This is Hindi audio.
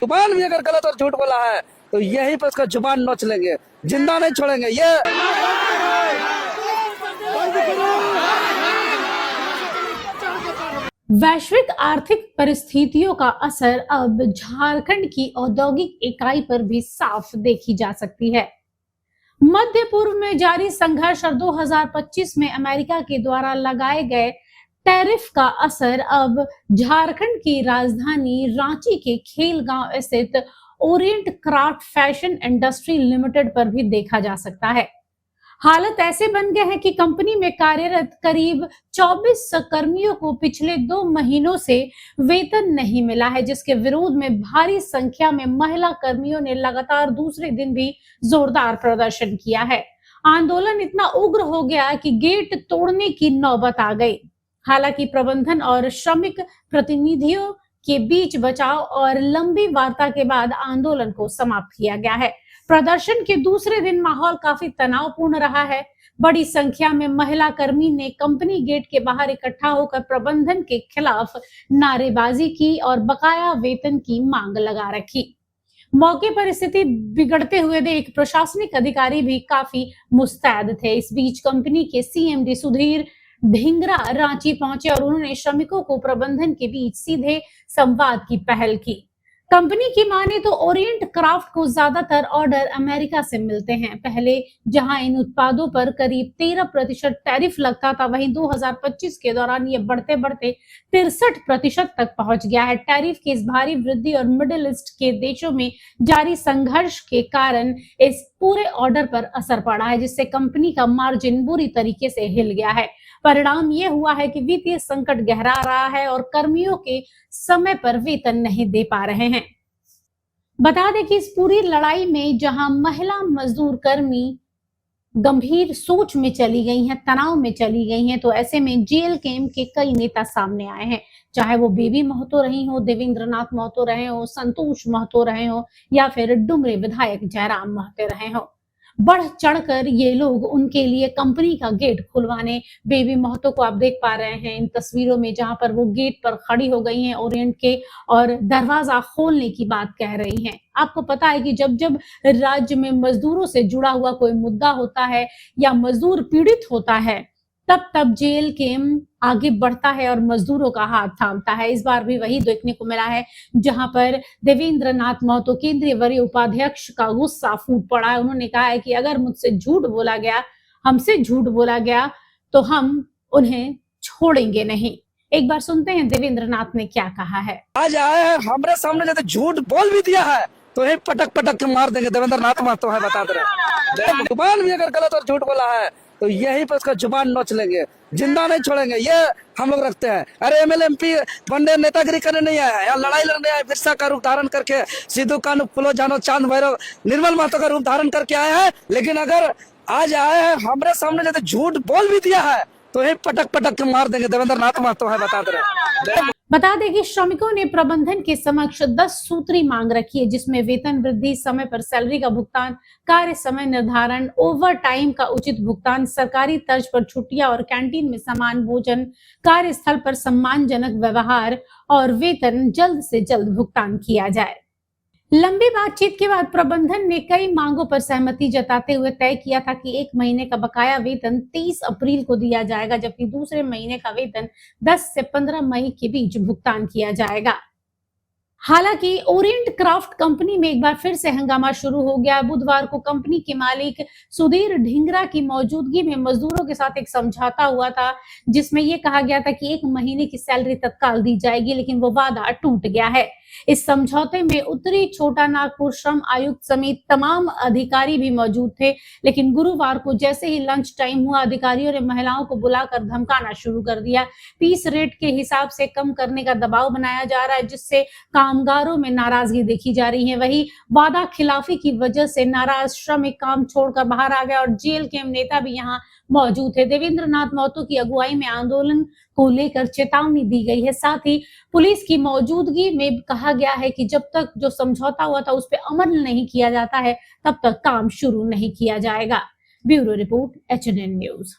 जुबान भी अगर गलत और झूठ बोला है तो यही पर उसका जुबान नोच लेंगे, जिंदा नहीं छोड़ेंगे। ये वैश्विक आर्थिक परिस्थितियों का असर अब झारखंड की औद्योगिक इकाई पर भी साफ देखी जा सकती है। मध्य पूर्व में जारी संघर्ष और 2025 में अमेरिका के द्वारा लगाए गए टैरिफ का असर अब झारखंड की राजधानी रांची के खेलगांव स्थित Orient craft fashion industry limited पर भी देखा जा सकता है। हालत ऐसे बन गए हैं कि कंपनी में कार्यरत करीब 24 कर्मियों को पिछले 2 महीनों से वेतन नहीं मिला है, जिसके विरोध में भारी संख्या में महिला कर्मियों ने लगातार दूसरे दिन भी जोरदार प्रदर्शन किया है। आंदोलन इतना उग्र हो गया कि गेट तोड़ने की नौबत आ गई। हालांकि प्रबंधन और श्रमिक प्रतिनिधियों के बीच बचाव और लंबी वार्ता के बाद आंदोलन को समाप्त किया गया है। प्रदर्शन के दूसरे दिन माहौल काफी तनावपूर्ण रहा है। बड़ी संख्या में महिला कर्मी ने कंपनी गेट के बाहर इकट्ठा होकर प्रबंधन के खिलाफ नारेबाजी की और बकाया वेतन की मांग लगा रखी। मौके पर स्थिति बिगड़ते हुए देख प्रशासनिक अधिकारी भी काफी मुस्तैद थे। इस बीच कंपनी के सीएमडी सुधीर ढींगरा रांची पहुंचे और उन्होंने श्रमिकों को प्रबंधन के बीच सीधे संवाद की पहल की। कंपनी की माने तो ओरिएंट क्राफ्ट को ज्यादातर ऑर्डर अमेरिका से मिलते हैं। पहले जहां इन उत्पादों पर करीब 13% टैरिफ लगता था, वहीं 2025 के दौरान ये बढ़ते बढ़ते 63% तक पहुंच गया है। टैरिफ की इस भारी वृद्धि और मिडिल ईस्ट के देशों में जारी संघर्ष के कारण इस पूरे ऑर्डर पर असर पड़ा है, जिससे कंपनी का मार्जिन बुरी तरीके से हिल गया है। परिणाम ये हुआ है कि वित्तीय संकट गहरा रहा है और कर्मियों के समय पर वेतन नहीं दे पा रहे हैं। बता दें कि इस पूरी लड़ाई में जहां महिला मजदूर कर्मी गंभीर सोच में चली गई हैं, तनाव में चली गई हैं, तो ऐसे में जेएलकेएम के कई नेता सामने आए हैं। चाहे वो बेबी महतो रही हो, देवेंद्र नाथ महतो रहे हो, संतोष महतो रहे हो या फिर डुमरे विधायक जयराम महतो रहे हो, बढ़ चढ़कर ये लोग उनके लिए कंपनी का गेट खुलवाने, बेबी महतो को आप देख पा रहे हैं इन तस्वीरों में, जहां पर वो गेट पर खड़ी हो गई हैं ओरिएंट के और दरवाजा खोलने की बात कह रही हैं। आपको पता है कि जब जब राज्य में मजदूरों से जुड़ा हुआ कोई मुद्दा होता है या मजदूर पीड़ित होता है, तब तब जेएलकेएम आगे बढ़ता है और मजदूरों का हाथ थामता है। इस बार भी वही देखने को मिला है, जहां पर देवेंद्र नाथ महतो केंद्रीय वरीय उपाध्यक्ष का गुस्सा फूट पड़ा है। उन्होंने कहा है कि अगर मुझसे झूठ बोला गया, हमसे झूठ बोला गया, तो हम उन्हें छोड़ेंगे नहीं। एक बार सुनते हैं देवेंद्र नाथ ने क्या कहा है। आज आए हैं हमारे सामने, जैसे झूठ बोल भी दिया है तो ये पटक पटक के मार देंगे। देवेंद्र नाथ महतो है, बता दे रहे। जुबान भी अगर गलत और झूठ बोला है तो यही पर उसका जुबान नोच लेंगे, जिंदा नहीं छोड़ेंगे। ये हम लोग रखते हैं। अरे एमएलए एमपी बनने नेतागिरी करने नहीं आया, यहाँ लड़ाई लड़ने आए। बिरसा का रूप धारण करके, सिद्धू कानू, फुलो जानो, चांद भैरव, निर्मल महतो का रूप धारण करके आए हैं। लेकिन अगर आज आए हैं हमारे सामने, जैसे झूठ बोल भी दिया है तो ये पटक पटक के मार देंगे। देवेंद्र नाथ महतो है, बता दे रहे। बता दें कि श्रमिकों ने प्रबंधन के समक्ष 10 सूत्री मांग रखी है, जिसमें वेतन वृद्धि, समय पर सैलरी का भुगतान, कार्य समय निर्धारण, ओवर टाइम का उचित भुगतान, सरकारी तर्ज पर छुट्टियां और कैंटीन में समान भोजन, कार्यस्थल पर सम्मानजनक व्यवहार और वेतन जल्द से जल्द भुगतान किया जाए। लंबी बातचीत के बाद प्रबंधन ने कई मांगों पर सहमति जताते हुए तय किया था कि 1 महीने का बकाया वेतन 30 अप्रैल को दिया जाएगा, जबकि दूसरे महीने का वेतन 10 से 15 मई के बीच भुगतान किया जाएगा। हालांकि ओरिएंट क्राफ्ट कंपनी में एक बार फिर से हंगामा शुरू हो गया। बुधवार को कंपनी के मालिक सुधीर ढींगरा की मौजूदगी में मजदूरों के साथ एक समझौता हुआ था, जिसमें यह कहा गया था कि 1 महीने की सैलरी तत्काल दी जाएगी, लेकिन वो वादा टूट गया है। इस समझौते में उत्तरी छोटा नागपुर श्रम आयुक्त समेत तमाम अधिकारी भी मौजूद थे, लेकिन गुरुवार को जैसे ही लंच टाइम हुआ, अधिकारियों ने महिलाओं को बुलाकर धमकाना शुरू कर दिया। पीस रेट के हिसाब से कम करने का दबाव बनाया जा रहा है, जिससे कामगारों में नाराजगी देखी जा रही है। वही वादा खिलाफी की वजह से नाराज श्रमिक काम छोड़कर बाहर आ गया और जेएलकेएम नेता भी यहाँ मौजूद थे। देवेंद्र नाथ महतो की अगुवाई में आंदोलन को लेकर चेतावनी दी गई है। साथ ही पुलिस की मौजूदगी में कहा गया है कि जब तक जो समझौता हुआ था उस पर अमल नहीं किया जाता है, तब तक काम शुरू नहीं किया जाएगा। Bureau report, HNN news.